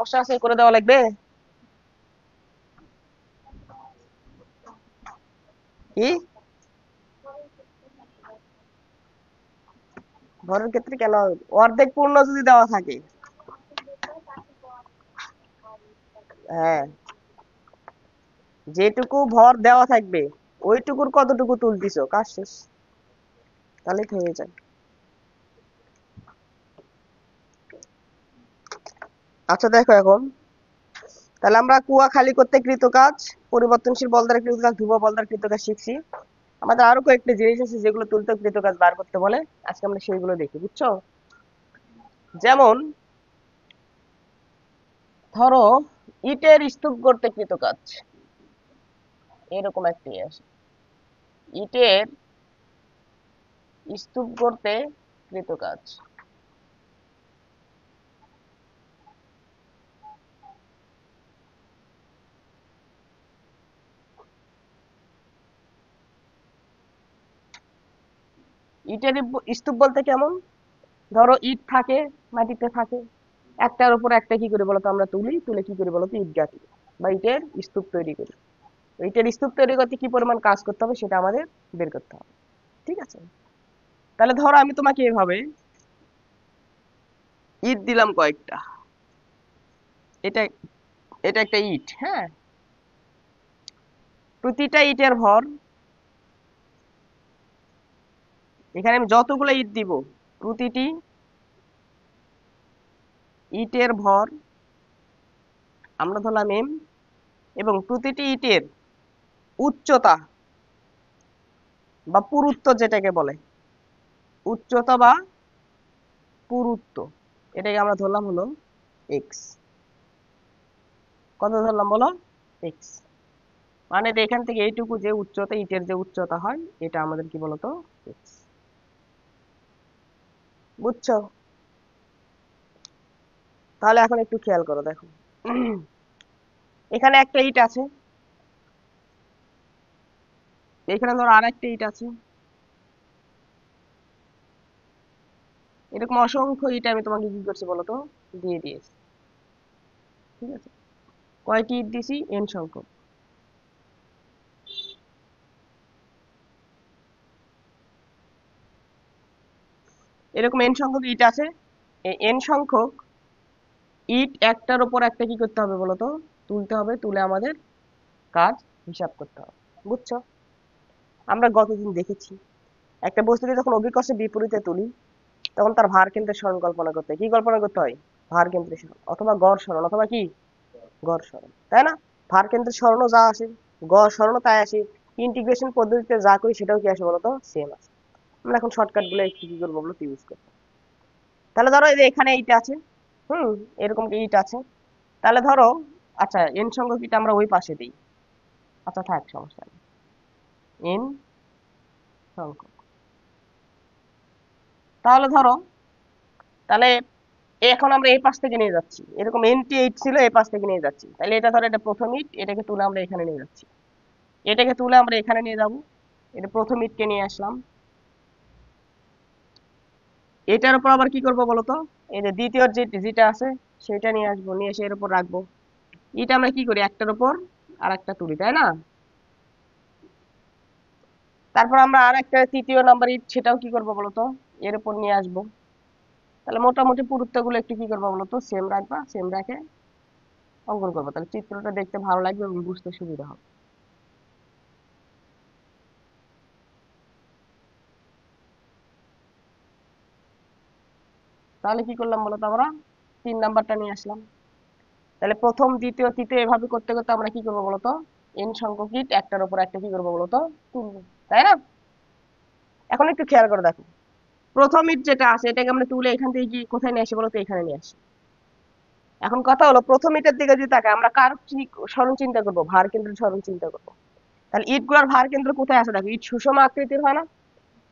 সমস্যা আছে করে দেওয়া লাগবে কি ভরের ক্ষেত্রে কেন অর্ধেক পূর্ণ যদি দেওয়া থাকে হ্যাঁ যেটুকু ভর দেওয়া থাকবে ওইটুকুর কতটুকু তুলতিছো কাজ শেষ তাহলেই তো হয়ে যায় আচ্ছা দেখো এখন তাহলে আমরা কুয়া খালি করতে কৃত কাজ পরিবর্তনশীল বল দ্বারা কৃত কাজ ধ্রুব বল দ্বারা কৃত কাজ শিখছি আমাদের আরো কয়েকটা জিনিস আছে যেগুলো তুলতে কৃত কাজ বার করতে বলে আজকে আমরা সেইগুলো দেখি বুঝছো যেমন ধরো ইটের স্তূপ করতে কৃত কাজ এরকম একটি আছে ইটের স্তূপ করতে কৃত কাজ ইটের স্তূপ বলতে কেমন ধরো ইট থাকে মাটিতে থাকে একটার উপর একটা কি করে বলতো আমরা তুলে কি করি বলতো ইট গাঁথি বা ইটের স্তূপ তৈরি করি ইটের স্তূপ তৈরি করতে কি পরিমাণ কাজ করতে হবে সেটা আমাদের বের করতে হবে ঠিক আছে তাহলে ধরো আমি তোমাকে এভাবে ইট দিলাম কয়েকটা এটা এটা একটা ইট হ্যাঁ প্রতিটা ইটের ভর এখানে আমি যতগুলো ইট দিব প্রতিটি ইটের ভর আমরা ধরলাম এম এবং প্রতিটি ইটের উচ্চতা বা পুরুত্ব যেটাকে বলে উচ্চতা বা পুরুত্ব এটাকে আমরা ধরলাম হলো এক্স কত ধরলাম বলো এক্স মানে এখান থেকে এইটুকু যে উচ্চতা ইটের যে উচ্চতা হয় এটা আমাদের কি বলতো এক্স বুঝছো তাহলে এখন একটু খেয়াল করো দেখো এখানে একটা ইট আছে এখানে ধরো আর একটা ইট আছে এরকম অসংখ্য ইট আমি তোমাকে কি করছি বলতো দিয়ে দিয়েছি ঠিক আছে কয়টি ইট দিছি এন সংখ্যক এরকম এন সংখ্যক ইট আছে এই এন সংখ্যক ইট একটার উপর একটা কি করতে হবে বলতো তুলতে হবে তুলে আমাদের কাজ হিসাব করতে হবে বুঝছো আমরা গতদিন দেখেছি একটা বস্তুকে যখন অভিকর্ষে বিপরীতে তুলি তখন তার ভার কেন্দ্রের সরণ কল্পনা করতে হয় কি কল্পনা করতে হয় ভার কেন্দ্রের সরণ অথবা গড় সরণ অথবা কি গড় সরণ তাই না ভার কেন্দ্রের সরণও যা আসে গড় সরণও তাই আসে ইন্টিগ্রেশন পদ্ধতিতে যা করি সেটাও কি আসে বলতো সেম আসে আমরা এখন শর্টকাট গুলো একটু কি করবো বলতো ইউজ করবো তাহলে ধরো এই যে এখানে এইটা আছে হুম এরকম ইট আছে তাহলে ধরো আচ্ছা এন সংখ্যক ইট আমরা ওই পাশে দিই আচ্ছা থাক সমস্যা নেই এন সংখ্যক তাহলে ধরো তাহলে এখন আমরা এই পাশ থেকে নিয়ে যাচ্ছি এরকম এনটি এইট ছিল এই পাশ থেকে নিয়ে যাচ্ছি তাহলে এটা ধরো এটা প্রথম ইট এটাকে তুলে আমরা এখানে নিয়ে যাচ্ছি এটাকে তুলে আমরা এখানে নিয়ে যাব এটা প্রথম ইটকে নিয়ে আসলাম এটার উপর আবার কি করব বলতো এই যে দ্বিতীয় যেটা আছে সেটা নিয়ে আসবো নিয়ে এসে এর উপর রাখবো এটা আমরা কি করি একটার উপর আর একটা তুলি তাই না তারপর আমরা আর একটা তৃতীয় নাম্বার ইট সেটাও কি করবো বলতো এর উপর নিয়ে আসবো তাহলে মোটামুটি পুরুত্ব গুলো একটু কি করবো বলতো সেম রাখবা সেম রেখে অঙ্কন করবো তাহলে চিত্রটা দেখতে ভালো লাগবে এবং বুঝতে সুবিধা হবে তাহলে কি করলাম বলতো আমরা 3 নাম্বারটা নিয়ে আসলাম তাহলে প্রথম দ্বিতীয় তৃতীয় এভাবে করতে করতে আমরা কি করবো বলতো এন সংখ্যক ইট একটার উপর একটা কি করবো বলতো তুলবো তাই না এখন একটু খেয়াল করে দেখো প্রথম ইট যেটা আছে এটাকে আমরা তুলে এখান থেকে কি কোথায় নিয়ে আসি বলতো এখানে নিয়ে আসি এখন কথা হলো প্রথম ইটের দিকে যদি তাকাই আমরা কার সরণ চিন্তা করবো ভার কেন্দ্রের সরণ চিন্তা করবো তাহলে ইট গুলার ভার কেন্দ্র কোথায় আছে দেখো ইট সুষম আকৃতির হয় না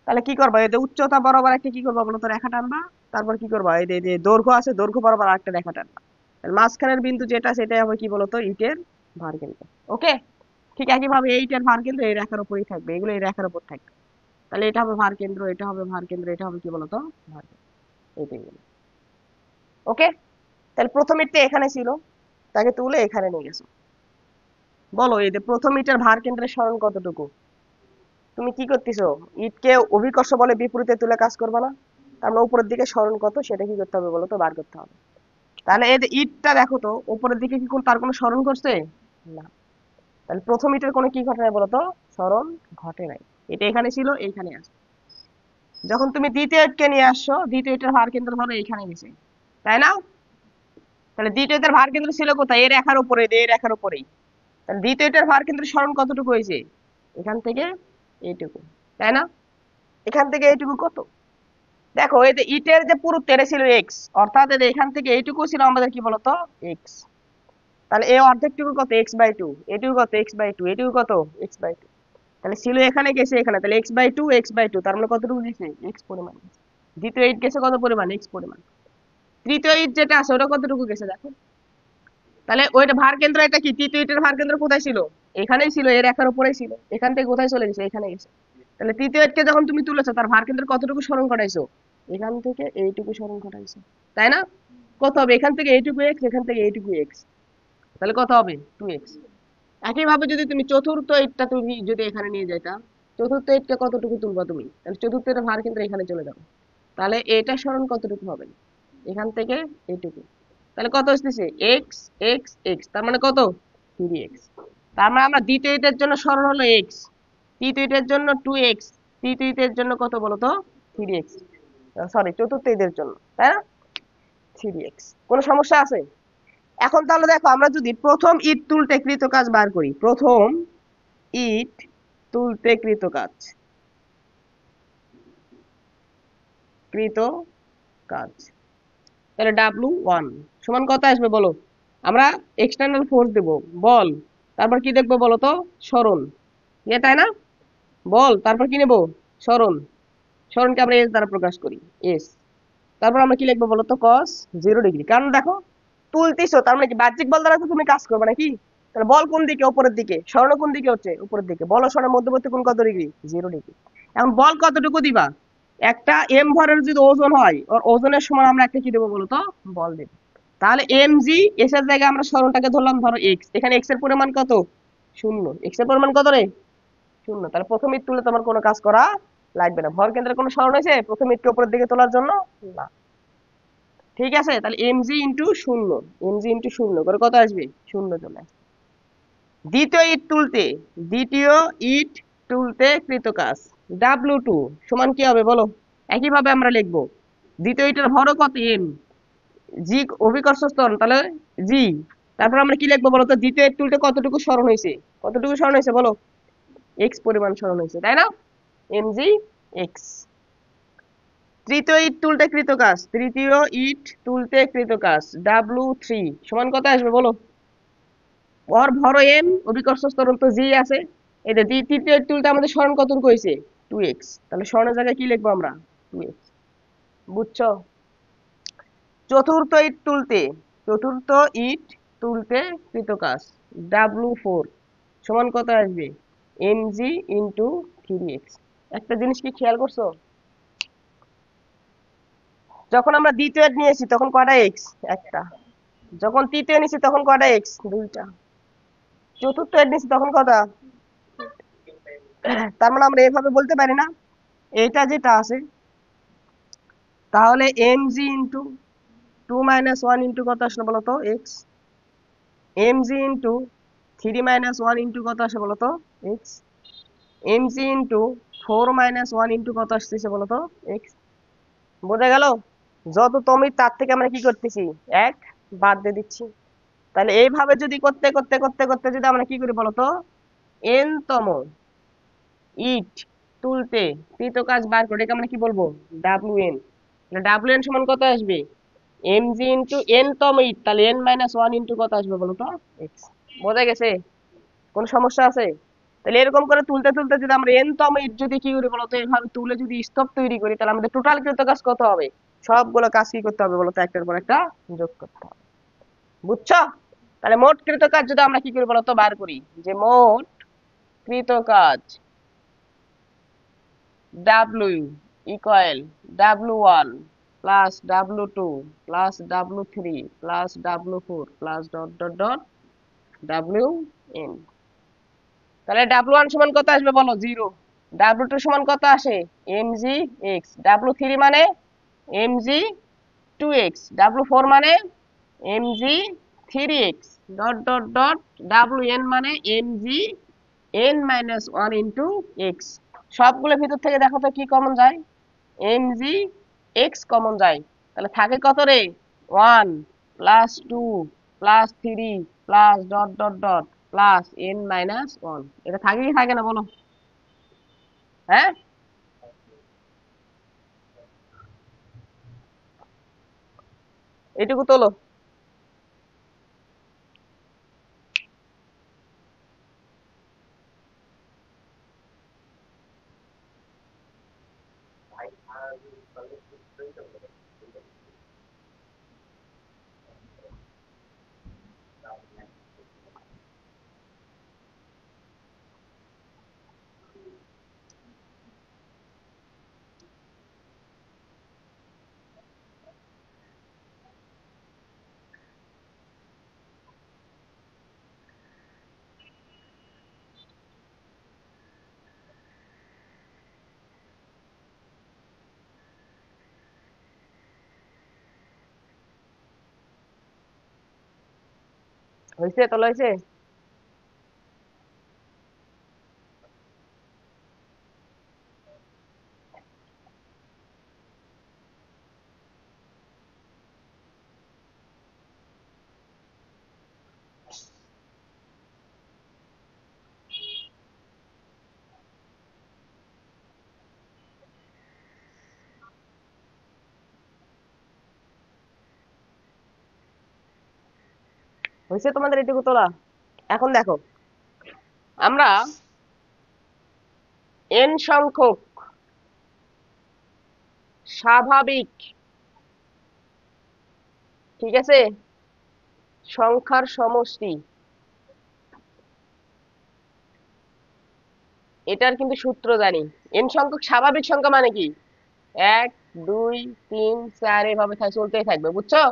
তাহলে কি করবো এই যে উচ্চতা বরাবর একটা কি করবো বলতো রেখা টানবা তারপর কি করবো এই যে দৈর্ঘ্য আছে দৈর্ঘ্য বরাবর আরেকটা রেখা টানবা তাহলে মাঝখানের বিন্দু যেটা সেটাই হবে কি বলতো ইটের ভার কেন্দ্র ওকে ঠিক একই ভাবে এই ইটের ভার কেন্দ্র এই রেখার উপরেই থাকবে এগুলো এই রেখার উপর থাকবে তাহলে এটা হবে ভার কেন্দ্র এটা হবে ভার কেন্দ্র এটা হবে কি বলতো ভার কেন্দ্র এইটাই ওকে তাহলে প্রথম ইটটা এখানে ছিল, তাকে তুলে এখানে নিয়ে গেছো। বলো এই যে প্রথম ইটের ভার কেন্দ্রের সরণ কতটুকু? তুমি কি করতেছো, ইটকে অভিকর্ষ বলে বিপরীতে তুলে কাজ করবে না? তার মানে উপরের দিকে সরণ কত সেটা কি করতে হবে বলো তো, বার করতে হবে। তাহলে এই যে ইটটা দেখো তো উপরের দিকে কি তার কোনো সরণ করছে? না। তাহলে প্রথম ইটের কোনো কি ঘটে নাই বলতো, সরণ ঘটে নাই। এটা এখানে ছিল, এইখানে আসে। যখন তুমি দ্বিতীয় ইটকে নিয়ে আসছো, দ্বিতীয় ইটের ভার কেন্দ্র ধরো এইখানে গেছে, তাই না? তাহলে দ্বিতীয় ইটের ভার কেন্দ্র ছিল কোথায়? এই রেখার উপরে, এই রেখার উপরেই। তাহলে দ্বিতীয় ইটের ভার কেন্দ্র সরণ কতটুকু হয়েছে? এখান থেকে এইটুকু, তাই না? এখান থেকে এইটুকু কত? দেখো এই যে ইটের যে পুরুত্ব এটা ছিল এক্স, অর্থাৎ এই যে এখান থেকে এইটুকু ছিল আমাদের কি বলতো, এক্স। তাহলে এই অর্ধেকটুকু কত? x/2। এটুকু কত? x/2। এটুকু কত? x/2। তাহলে ছিল এখানে, গেছে এখানে, তাহলে x/2 তার মানে কতটুকু গেছে? x পরিমাণ গেছে। দ্বিতীয় ইট গেছে কত পরিমাণ? x পরিমাণ। তৃতীয় ইট যেটা আছে ওটা কতটুকু গেছে দেখো। তাহলে ওইটা ভার কেন্দ্র, এটা কি তৃতীয় ইটের ভার কেন্দ্র কোথায় ছিল? এখানেই ছিল, এর রেখার উপরেই ছিল। এখান থেকে কোথায় চলে গেছে? এখানে গেছে। তাহলে তৃতীয় ইটকে যখন তুমি তুলেছো তার ভার কেন্দ্র কতটুকু সরণ ঘটাইছো? এখান থেকে এইটুকু সরণ ঘটাইছো, তাই না? কত হবে? এখান থেকে এইটুকু x, এখান থেকে এইটুকু x, তাহলে কত হবে? 2x। একইভাবে যদি তুমি চতুর্থ ইটটা তুমি যদি এখানে নিয়ে যাইতা, চতুর্থ ইটকে কতটুকু তুলবা তুমি? তাহলে চতুর্থ ইটের ভার কেন্দ্র এখানে চলে যাবে। তাহলে এটা সরণ কতটুকু হবে? এখান থেকে এইটুকু। তাহলে কত আসতেছে? এক্স এক্স এক্স, তার মানে কত? 3x। তার মানে আমরা দ্বিতীয় ইটের জন্য সরণ হলো এক্স, তৃতীয় ইটের জন্য 2x, তৃতীয় ইটের জন্য কত বলতো? 3x। সরি, চতুর্থ ইটের জন্য, তাই না? 3x। কোনো সমস্যা আছে? এখন তাহলে দেখো আমরা যদি প্রথম ইট তুলতে কৃত কাজ বার করি, প্রথম ইট তুলতে কৃত কাজ, কৃত কাজ, তাহলে W1 সমান কত আসবে বলো? আমরা এক্সটার্নাল ফোর্স দেব, বল, তারপর কি দেখবো বলো তো? সরণ, তাই না? বল, তারপর কি নেব? সরণ। সরণকে আমরা এস দ্বারা প্রকাশ করি, এস। তারপর আমরা কি লিখবো বলো তো? cos 0 degree. কারণ দেখো তুলতেছো, তার মানে কি বাহ্যিক বল দ্বারা তো তুমি কাজ করবে নাকি? তাহলে বল কোন দিকে? উপরের দিকে। সরণ কোন দিকে হচ্ছে? উপরের দিকে। বল ও সরণের মধ্যবর্তী কোণ কত ডিগ্রি? 0 ডিগ্রি। এখন বল কতটুকু দিবা? একটা এম ভরের যদি ওজন হয়, ওর ওজনের সমান আমরা একটা কি দেবো বলতো? বল দেব। তাহলে এম জি, এস এর জায়গায় আমরা সরণটাকে ধরলাম ধরো এক্স, এখানে এক্স এর পরিমাণ কত? 0। এক্স এর পরিমাণ কত রে? 0। তাহলে প্রথম ইট তুলে তোমার কোনো কাজ করা লাগবে না। ভর কেন্দ্রের কোনো সরণ হয়েছে প্রথম ইটকে উপরের দিকে তোলার জন্য? না। ঠিক আছে, তাহলে mg ইন্টু 0, mg ইন্টু 0 করে কত আসবে? 0 চলে আসবে। দ্বিতীয় ইট তুলতে, দ্বিতীয় ইট তুলতে কৃত কাজ W2 সমান কি হবে বলো? একইভাবে আমরা লিখবো, দ্বিতীয় ইটের ভরও কত? m, জি অভিকর্ষ ত্বরণ, তাহলে g। তারপর আমরা কি লিখবো বলো তো? দ্বিতীয় ইট তুলতে কতটুকু সরণ হয়েছে? কতটুকু সরণ হয়েছে বলো? x পরিমাণ সরণ হয়েছে, তাই না? mg x। তৃতীয় ইট তুলতে কৃত কাজ, তৃতীয় ইট তুলতে কৃত কাজ W3 সমান কত আসবে বলো? ওর ভর m, অভিকর্ষ ত্বরণ তো g আছে। এই যে তৃতীয় ইট তুলতে আমাদের সরণ কতটুকু হয়েছে? 2x। তাহলে সরণের জায়গায় কি লিখবো আমরা? 2x। বুঝছো? চতুর্থ ইট তুলতে, চতুর্থ ইট তুলতে কৃত কাজ W4 সমান কত আসবে? mg into 3x। একটা জিনিস কি খেয়াল করছো? যখন আমরা দ্বিতীয় ইট নিয়েছি তখন কয়টা x? একটা। যখন তৃতীয় নিছি তখন কয়টা x? দুইটা। চতুর্থ ইট নিছি তখন কটা? তার মানে আমরা এভাবে বলতে পারি না, এটা যেটা আছে তাহলে mg ইন্টু 2 - 1 ইন্টু কত আসলে বলতো? x। mg ইন্টু 3 - 1 ইন্টু কত আসে বলতো? x। mg ইন্টু 4 - 1 ইন্টু কত আসতেছে বলতো? x। বোঝা গেল? যত তুমি তার থেকে আমরা কি করতেছি? এক বাদ দিয়ে দিচ্ছি। তাহলে এইভাবে যদি করতে করতে করতে করতে যদি আমরা কি করি বলতো? n তম ইট তুলতে কৃত কাজ বার করে এটাকে আমরা কি বলবো? WN। WN সমান কত আসবে? mg ইন্টু n তম ইট, তাহলে n - 1 ইন্টু কত আসবে বলতো? x। বোঝা গেছে? কোন সমস্যা আছে? তাহলে এরকম করে তুলতে তুলতে যদি আমরা n তম ইট যদি কি করি বলতো, এভাবে তুলে যদি স্তব তৈরি করি, তাহলে আমাদের টোটাল কৃত কাজ কত হবে? সবগুলো কাজ কি করতে হবে বলতো? একটার পর একটা যোগ করতে হবে। বুঝছো? তাহলে মোট কৃত কাজ যদি আমরা কি করি বলতো? বার করি যে মোট কৃত কাজ W equal W1 plus W2 plus W3 plus W4 plus dot dot dot WN। তাহলে W1 সমান কত আসবে বলো? 0। W2 সমান কত আসে? mgx। W3 মানে mg2x। W4 মানে mg3x dot dot dot WN মানে mgn-1 ইন্টু x। সবগুলো ভিতর থেকে দেখো তো কি কমন যায়? mgx কমন যায়। তাহলে থাকে কত রে? 1 plus 2 plus 3 plus dot dot dot plus n-1। এটা থাকে কি থাকে না বলো? হ্যাঁ, এটুকু তোলো। হয়েছে? তোলা হয়েছে? হয়েছে তোমাদের এটুকু তোলা? এখন দেখো, আমরা n সংখ্যক স্বাভাবিক, ঠিক আছে, সংখ্যার সমষ্টি, এটার কিন্তু সূত্র জানি। n সংখ্যক স্বাভাবিক সংখ্যা মানে কি? 1 2 3 4 এভাবে চলতেই থাকবে, বুঝছো?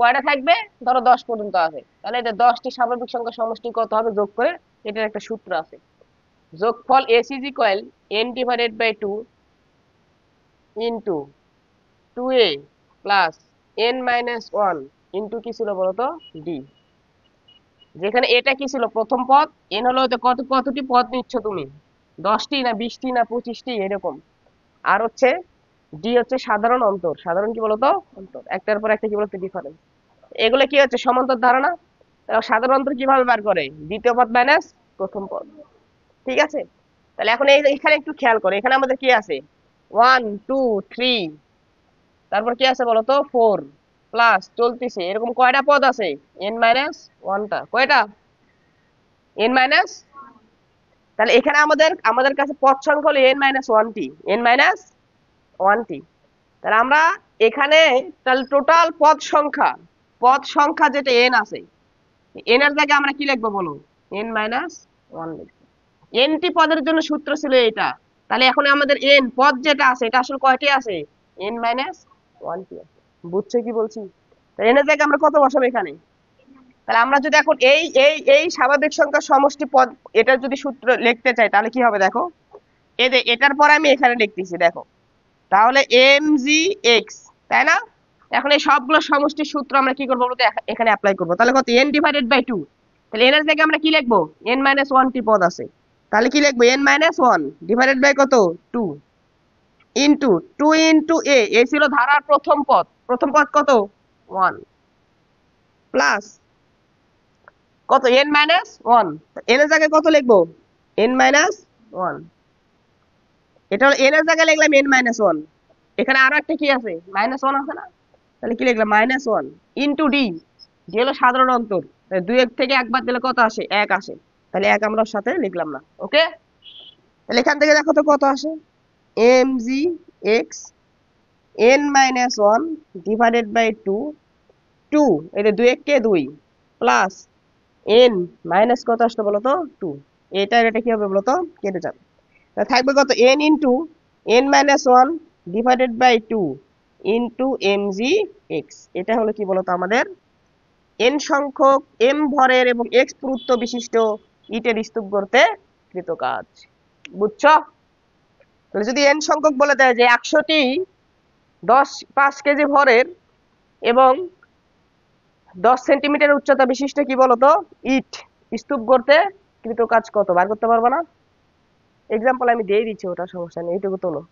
কয়টা থাকবে? ধরো 10 পর্যন্ত আছে, তাহলে এটা 10টি স্বাভাবিক সংখ্যার সমষ্টি কত হবে যোগ করে, এটার একটা সূত্র আছে। যোগফল s is equal n divided by 2 into 2a plus n-1 into কি ছিল বলতো? d। যেখানে এটা কি ছিল? প্রথম পদ। n হলো কতটি পদ নিচ্ছ তুমি? 10টি না 20টি না 25টি এরকম। আর হচ্ছে ডি হচ্ছে সাধারণ অন্তর। সাধারণ কি বলতো? অন্তর। একটার পর একটা কি বলতো? ডিফারেন্স। এগুলো কি হচ্ছে? সমান্তর ধারণা। সাধারণ অন্তর কিভাবে বার করে? দ্বিতীয় পদ মাইনাস প্রথম পদ। ঠিক আছে? তাহলে এখন এখানে একটু খেয়াল করো, এখানে আমাদের কি আছে? 1 2 3, তারপর কি আছে বলতো? 4 প্লাস চলতেছে, এরকম কয়টা পদ আছে? n-1টা। কয়টা? n-, তাহলে এখানে আমাদের কাছে পদ সংখ্যা হলো n-1টি। n-1টি। তাহলে আমরা এখানে, তাহলে টোটাল পদ সংখ্যা যেটা n আছে, n এর জায়গায় আমরা কি লিখবো বলো? n-1 লিখবো। nটি পদের জন্য সূত্র ছিল এটা। তাহলে এখন আমাদের n পদ যেটা আছে, এটা আসলে কয়টি আছে? n-1টি আছে। বুঝছো কি বলছি? তাহলে n এর জায়গায় আমরা কত বসাবো এখানে? তাহলে আমরা যদি এখন এই স্বাভাবিক সংখ্যার সমষ্টি পদ, এটার যদি সূত্র লিখতে চাই তাহলে কি হবে দেখো। এটার পরে আমি এখানে লিখতেছি দেখো। তাহলে mgx, তাই না? এখন এই সবগুলো সমষ্টির সূত্র আমরা কি করবো বলতো? এখানে অ্যাপ্লাই করবো। তাহলে কত? n divided by 2। তাহলে n এর জায়গায় আমরা কি লিখবো? n-1 টি পদ আছে, তাহলে কি লিখবো? n-1 ডিভাইডেড বাই কত? 2 ইন্টু 2 ইন্টু a ছিল ধারার প্রথম পদ। প্রথম পদ কত? 1 প্লাস কত? n-1। n এর জায়গায় কত লিখবো? n-1। এটা হলো n এর জায়গায় লিখলাম n-1। এখানে আরো একটা কি আছে? -1 আছে না? তাহলে কি লিখলাম? -1 ইন্টু d। d হলো সাধারণ অন্তর। 2 এর থেকে একবার দিলে কত আসে? 1 আসে। তাহলে 1 আমরা সাথে লিখলাম না। ওকে? তাহলে এখান থেকে দেখো তো কত আসে? mgx n-1 ডিভাইডেড বাই 2, 2 এটা 2 কে 2 প্লাস n মাইনাস কত আসলো বলো তো? 2। এটা কি হবে বলো তো? কেটে যাবে। তাহলে থাকবে কত? n into n-1 divided by 2 into mg x। এটা হলো কি বলতো আমাদের n সংখ্যক m ভরের এবং x পুরুত্ব বিশিষ্ট ইটের স্তূপ গড়তে কৃত কাজ। বুঝছো? তাহলে যদি n সংখ্যক বলে দেয় যে 100টি 5 কেজি ভরের এবং 10 সেন্টিমিটার উচ্চতা বিশিষ্ট কি বলতো ইট স্তূপ গড়তে কৃত কাজ কত বার করতে পারবো না? এক্সাম্পল আমি দিয়ে দিচ্ছি, ওটা সমস্যা নেই, এইটুকু তোলো।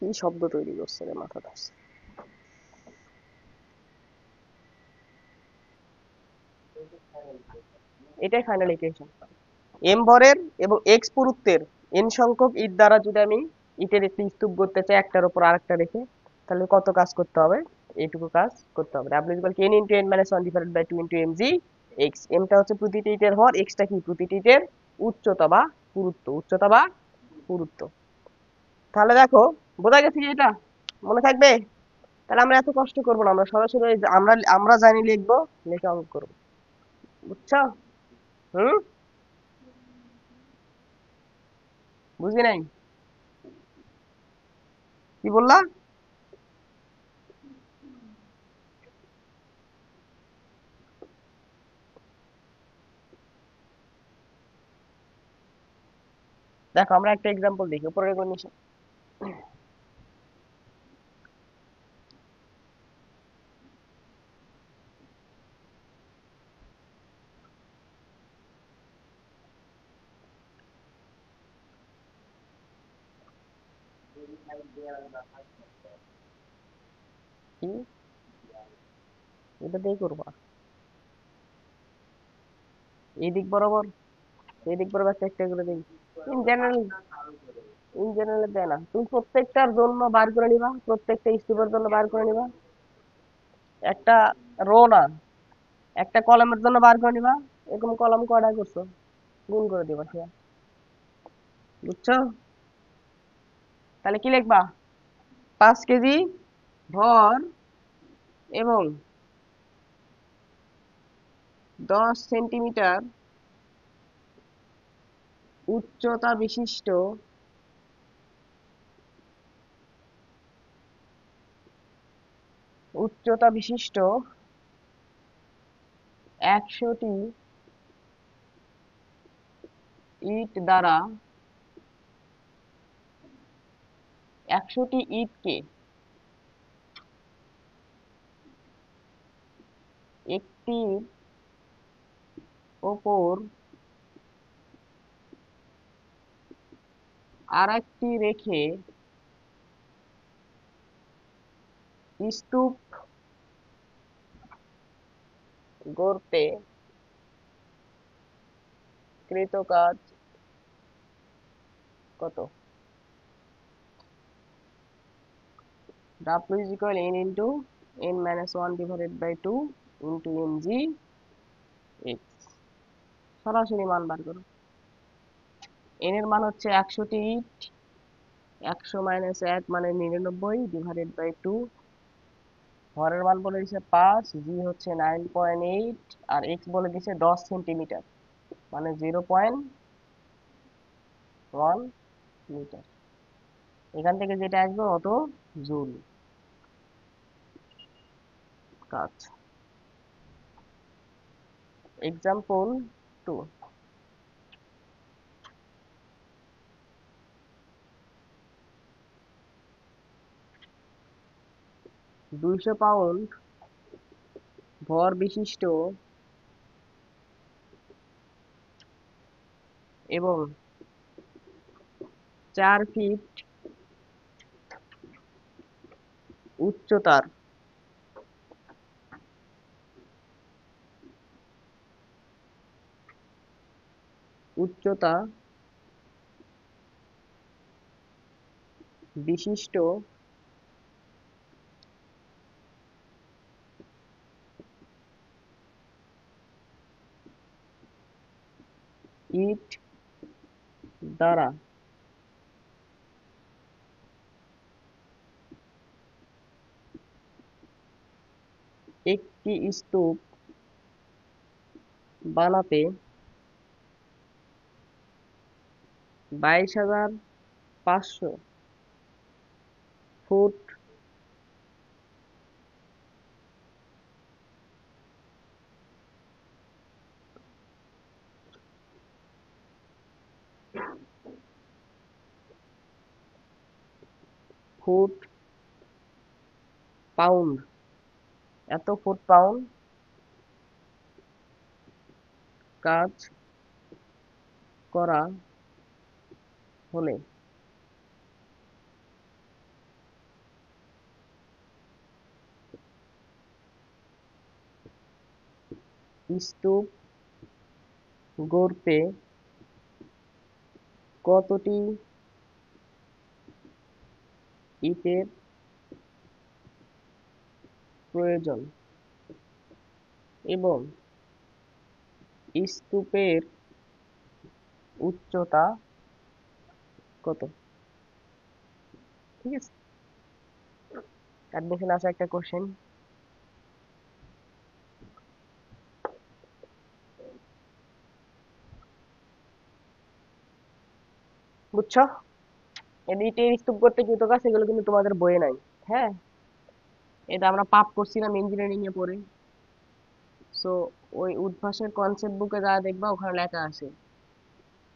কি শব্দ তৈরি করছে রে, মাথা ধরছে। এটাই ফাইনাল ইকুয়েশন। এম ভরের এবং এক্স পুরুত্বের এন সংখ্যক ইট দ্বারা যদি আমি ইটের একটি স্তূপ করতে চাই একটার উপর আরেকটা রেখে, তাহলে কত কাজ করতে হবে? এইটুকু কাজ করতে হবে। W equal n into n minus one divided by two into M G X. এমটা হচ্ছে প্রতিটি ইটের ভর, এক্সটা কি প্রতিটি ইটের উচ্চতা বা পুরুত্ব, উচ্চতা বা পুরুত্ব। তাহলে দেখো বোঝা গেছে কি এটা? মনে থাকবে? তাহলে আমরা এত কষ্ট করবো না, আমরা সরাসরি আমরা আমরা জানি লিখবো, লিখে অঙ্ক করবো। বুঝছো? হুম, বুঝি নাই কি বললা? দেখো আমরা একটা এক্সাম্পল দেখি, উপরের এগুলো নিচে কি এটা দিয়ে করবা এই দিক বরাবর, এই দিক বরাবর একটা একটা করে দিই। ইন জেনারেল, ইন জেনারেল দেয় না, তুমি প্রত্যেকটার জন্য বার করে নিবা, প্রত্যেকটা স্তূপের জন্য বার করে নিবা। একটা রো না, একটা কলামের জন্য বার করে নিবা। এরকম কলাম কয়টা করছো গুণ করে দিবা সে। বুঝছো? তাহলে কি লিখবা? 5 কেজি ভর এবং 10 সেন্টিমিটার উচ্চতা বিশিষ্ট উচ্চতা বিশিষ্ট 100টি ইট দ্বারা 100টি ইটকে একটির ওপর আরেকটি রেখে স্তূপ গড়তে কৃত কাজ কত? W is equal n into n minus 1 divided by 2 into mg x। সরাসরি মান বার করো। n এর মান হচ্ছে 100টি ইট, 100 মাইনাস 1 মানে 99 ডিভাইডেড বাই 2। ভরের মান বলে দিছে 5, জি হচ্ছে 9.8 আর এক্স বলে দিছে 10 সেন্টিমিটার মানে 0.1 মিটার। এখান থেকে যেটা আসবে অত জুল কাজ। এক্সাম্পল 2, 200 পাউন্ড ভর বিশিষ্ট এবং 4 ফিট উচ্চতার উচ্চতা বিশিষ্ট ইট দ্বারা একটি স্তূপ বানাতে 22,500 ফুট ফুট পাউন্ড এত ফুট পাউন্ড কাজ করা হলে স্তূপ গড়তে কতটি ইটের প্রয়োজন এবং স্তূপের উচ্চতা কত? ঠিক আছে, অ্যাডমিশন আসা একটা কোশ্চেন। বুঝছো? ইটের স্তূপ করতে কৃত কাজ এগুলো কিন্তু তোমাদের বইয়ে নাই। হ্যাঁ, এটা আমরা পাপ করছিলাম ইঞ্জিনিয়ারিং এ পড়ে। সো ওই উদ্ভাসের কনসেপ্ট বুকে যা দেখবা ওখানে লেখা আছে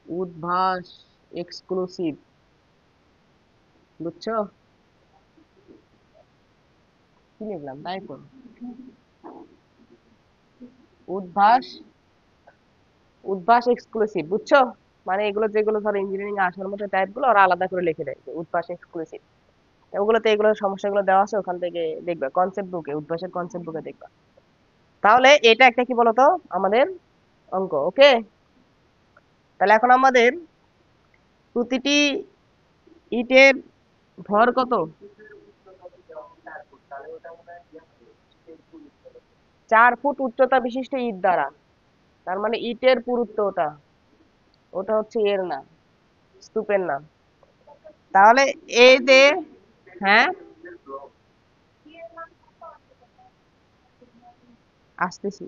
উদ্ভাস এক্সক্লুসিভ। বুঝছো কি লিখলাম? তাই করো, উদ্ভাস উদ্ভাস এক্সক্লুসিভ। বুঝছো, মানে এগুলো যেগুলো ধরো ইঞ্জিনিয়ারিং আসার মতো টাইপ গুলো ওরা আলাদা করে লিখে দেয় যে উদ্ভাস এক্সক্লুসিভ। ওগুলোতে এগুলো সমস্যাগুলো দেওয়া আছে, ওখান থেকে দেখবা কনসেপ্ট বুকে, উদ্ভাসের কনসেপ্ট বুকে দেখবা। তাহলে এটা একটা কি বলতো আমাদের অঙ্ক। ওকে, তাহলে এখন আমাদের প্রতিটি ইটের ভর কত? 4 ফুট উচ্চতা বিশিষ্ট ইট দ্বারা, তার মানে ইটের পুরুত্ব ওটা, ওটা হচ্ছে এর নাম, স্তূপের নাম। তাহলে এই যে, হ্যাঁ আসতেছি,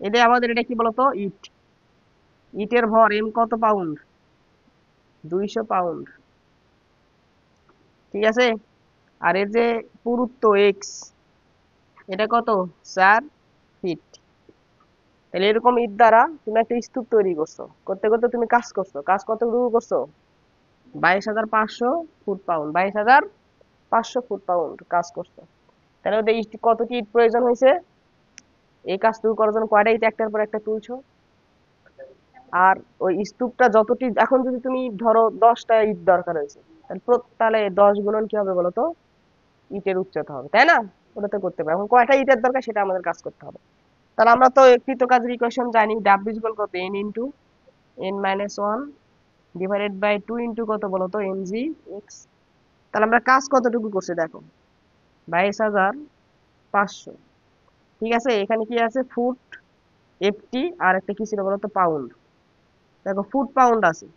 এটা আমাদের এটা কি বলতো ইট, ইটের ভর এম কত পাউন্ড? 200 পাউন্ড। ঠিক আছে, আর এর যে পুরুত্ব এক্স, এটা কত? 4 ফিট। তাহলে এরকম ইট দ্বারা তুমি একটা স্তূপ তৈরি করছো, করতে করতে তুমি কাজ করছো, কাজ কতটুকু করছো? 22,500 ফুট পাউন্ড, 22,500 ফুট পাউন্ড কাজ করছো। তাহলে ওদের ইট কতটি ইট প্রয়োজন হয়েছে? এই কাজটুকু করার জন্য কয়টা ইট একটার পর একটা তুলছো? আর ওই স্তূপটা যতটি, এখন যদি তুমি ধরো 10টা ইট দরকার হয়েছে, তাহলে 10 গুণন কি হবে বলতো ইটের উচ্চতা হবে, তাই না? ওটাতে করতে পারবে। এখন কয়টা ইটের দরকার সেটা আমাদের কাজ করতে হবে। তাহলে আমরা তো কৃতকাজের ইকুয়েশন জানি, ডাব্লিউ ইকুয়াল কত? N into N minus one divided by 2 into কত বলতো এম জি এক্স। তাহলে আমরা কাজ কতটুকু করছি দেখো, 22,500। ঠিক আছে, এখানে কি আছে? ফুট, এফটি, আর একটা কি ছিল বলতো পাউন্ড। দেখো ফুট পাউন্ড আছে।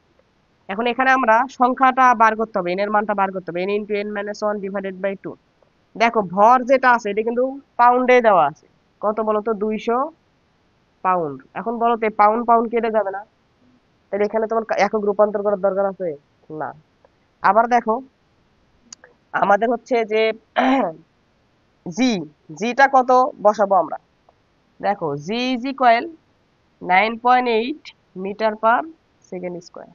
এখন এখানে আমরা সংখ্যাটা বার করতে হবে, এন এর মানটা বার করতে হবে, N into N minus one divided by 2। দেখো ভর যেটা আছে এটা কিন্তু পাউন্ডে দেওয়া আছে, কত বলতো? 200 পাউন্ড। এখন বলো তো পাউন্ড পাউন্ড কেটে যাবে না? তাহলে এখানে তোমার একক রূপান্তর করার দরকার আছে? না। আবার দেখো আমাদের হচ্ছে যে জি, জিটা কত বসাবো আমরা? দেখো G is equal 9.8 metre per second square.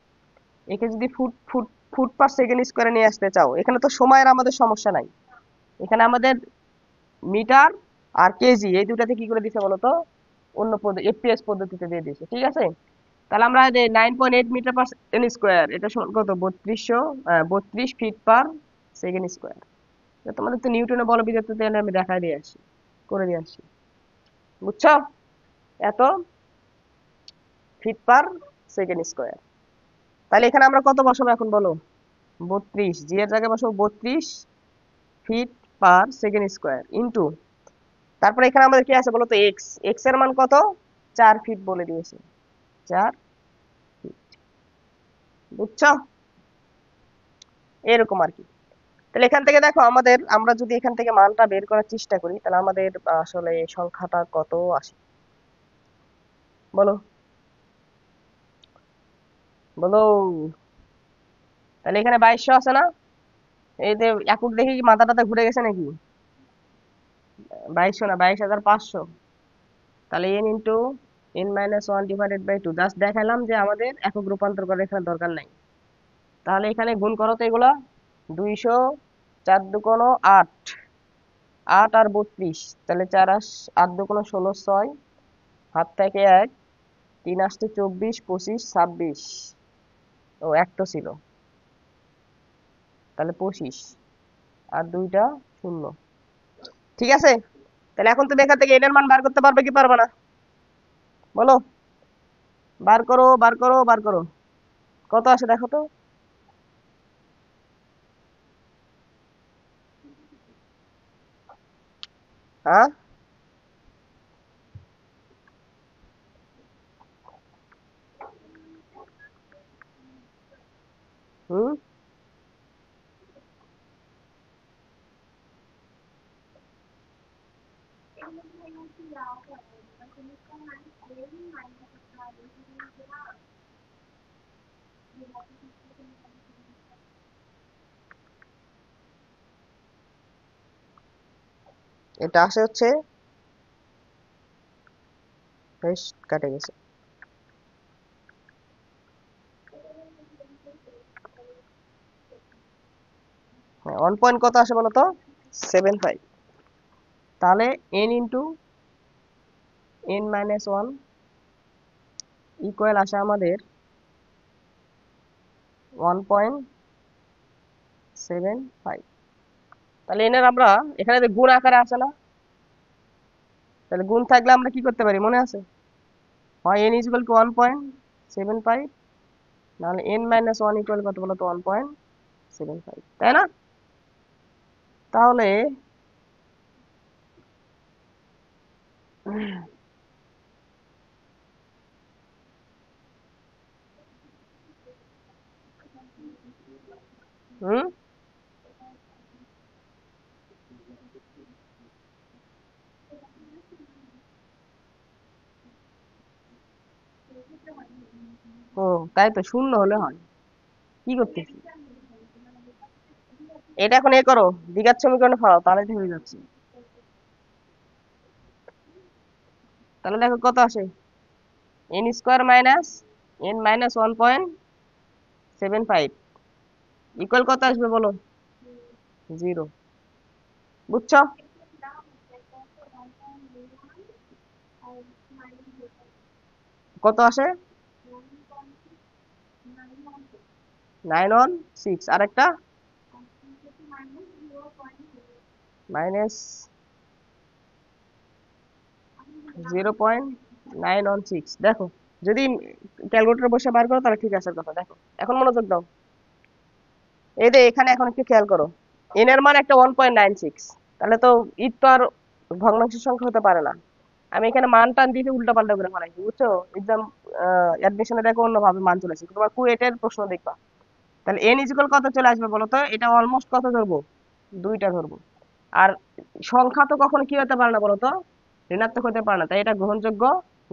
একে যদি foot foot foot per second স্কোয়ারে নিয়ে আসতে চাও, এখানে তো সময়ের আমাদের সমস্যা নাই, এখানে আমাদের মিটার আর কেজি এই দুটাতে কি করে দিছে বলতো অন্য পদ্ধতি এফপিএস পদ্ধতিতে দিয়ে দিয়েছে। ঠিক আছে, তাহলে আমরা 9.8 মিটার পার সেকেন্ড স্কোয়ার, এটা সমান কত? 32 ফিট পার সেকেন্ড স্কোয়ার। তোমাদের তো নিউটনে বলবিদ্যুৎ আমি দেখাই দিয়ে আসি, করে দিয়ে আসি, বুঝছো? এত ফিট পার সেকেন্ড স্কোয়ার। তাহলে এখানে আমরা কত বসাবো এখন বলো? 32, জি এর জায়গায় বসাবো 32 feet per second square into, তারপরে এখানে আমাদের কি আছে বলো তো? এক্স, এক্স এর মান কত? 4 ফিট বলে দিয়েছে, 4 ফিট। বুঝছো? এরকম আর কি। তাহলে এখান থেকে দেখো আমাদের, আমরা যদি এখান থেকে মানটা বের করার চেষ্টা করি, তাহলে আমাদের আসলে সংখ্যাটা কত আসে বলো? বলো। তাহলে এখানে 2200 আছে না? এই যে একক দেখি কি মাথা টাথা ঘুরে গেছে নাকি? 2200 না, 22,500। তাহলে n ইন্টু n-1 / 2 জাস্ট দেখালাম যে আমাদের একক রূপান্তর করার এখানে দরকার নাই। তাহলে এখানে গুণ করো তো এগুলা। 200, 4 × 2 = 8, 8 আর 32, তাহলে 4 8 2 × 16, 6, হাত থেকে 1, 3 আসতে 24, 25, 26, ও এক তো ছিল, তাহলে 25 আর 2টা 0। ঠিক আছে? তাহলে এখন তুমি এখান থেকে n এর মান বার করতে পারবে কি পারবে না বলো? বার করো, বার করো, বার করো। কত আসে দেখো তো? হ্যাঁ, হুম, এটা আসে হচ্ছে, বেশ কাটে গেছে। হ্যাঁ, 1 পয়েন্ট কত আসে বলো তো? 75। তাহলে n ইন্টু n-1 ইকুয়াল আসে আমাদের 1.75। তাহলে n এর আমরা এখানে যে গুণ আকারে আছে না, তাহলে গুণ থাকলে আমরা কি করতে পারি মনে আছে? হয় n ইকুয়াল টু 1.75, নাহলে n-1 ইকুয়াল কত বলো তো? 1.75, তাই না? তাহলে হুম, ও তাই তো, শূন্য হলে হয়। কি করতেছি? এটা এখন এ করো, দ্বিঘাত সমীকরণে ফেলাও, তাহলে ঠিক হয়ে যাচ্ছে। তাহলে দেখো কত আসে? n square minus n-1.75 equal কত আসবে বলো? 0। বুঝছো? কত আসে? 916, আর একটা মাইনাস 0.916। দেখো, যদি ক্যালকুলেটর বসে বার করো তাহলে ঠিক আছে কথা। দেখো এখন মনোযোগ দাও, এই যে এখানে এখন একটু খেয়াল করো, n এর মান একটা 1.96, তাহলে তো ঈদ তো আর ভগ্নাংশের সংখ্যা হতে পারে না। আমি এখানে মান টান দিয়ে উল্টা পাল্টা করে ফেলাইছি, বুঝছো? এক্সাম অ্যাডমিশনে দেখো অন্যভাবে মান চলে আসে, তোমার কুয়েটের প্রশ্ন দেখবা। তাহলে n ইকুয়াল কত চলে আসবে বলো তো? এটা অলমোস্ট কত ধরবো? 2টা ধরবো। আর সংখ্যা তো কখনো কি হতে পারে না বলো তো? ঋণাত্মক হতে পারে না, তাই এটা গ্রহণযোগ্য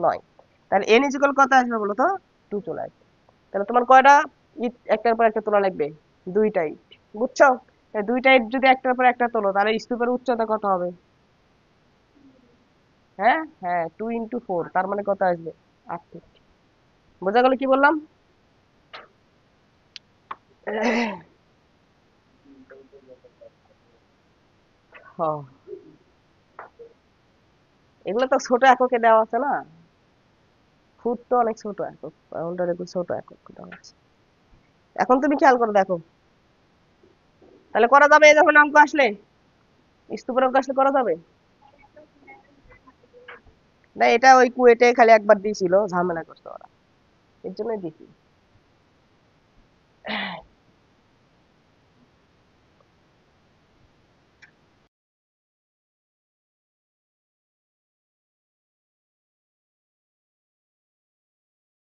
নয়। তাহলে n ইকুয়াল কত আসবে বলো তো? 2 চলে আসবে। তাহলে তোমার কয়টা ইট একটার পর একটা তোলা লাগবে? 2টা ইট। বুঝছো? এই 2টা ইট যদি একটার পর একটা তোলো, তাহলে স্তূপের উচ্চতা কত হবে? হ্যাঁ হ্যাঁ, 2 × 4, তার মানে কত আসবে? 8 ফিট। বোঝা গেল কি বললাম? হ, এগুলো তো ছোট এককে দেওয়া আছে না, ফুট তো অনেক ছোট একক, পাউন্ডের একটু ছোট একক দেওয়া আছে। এখন তুমি খেয়াল করে দেখো, তাহলে করা যাবে যখন অঙ্ক আসলে, স্তূপের অঙ্ক আসলে করা যাবে না? এটা ওই কুয়েটে খালি একবার দিয়েছিল, ঝামেলা করছে ওরা, এর জন্যই দিছি।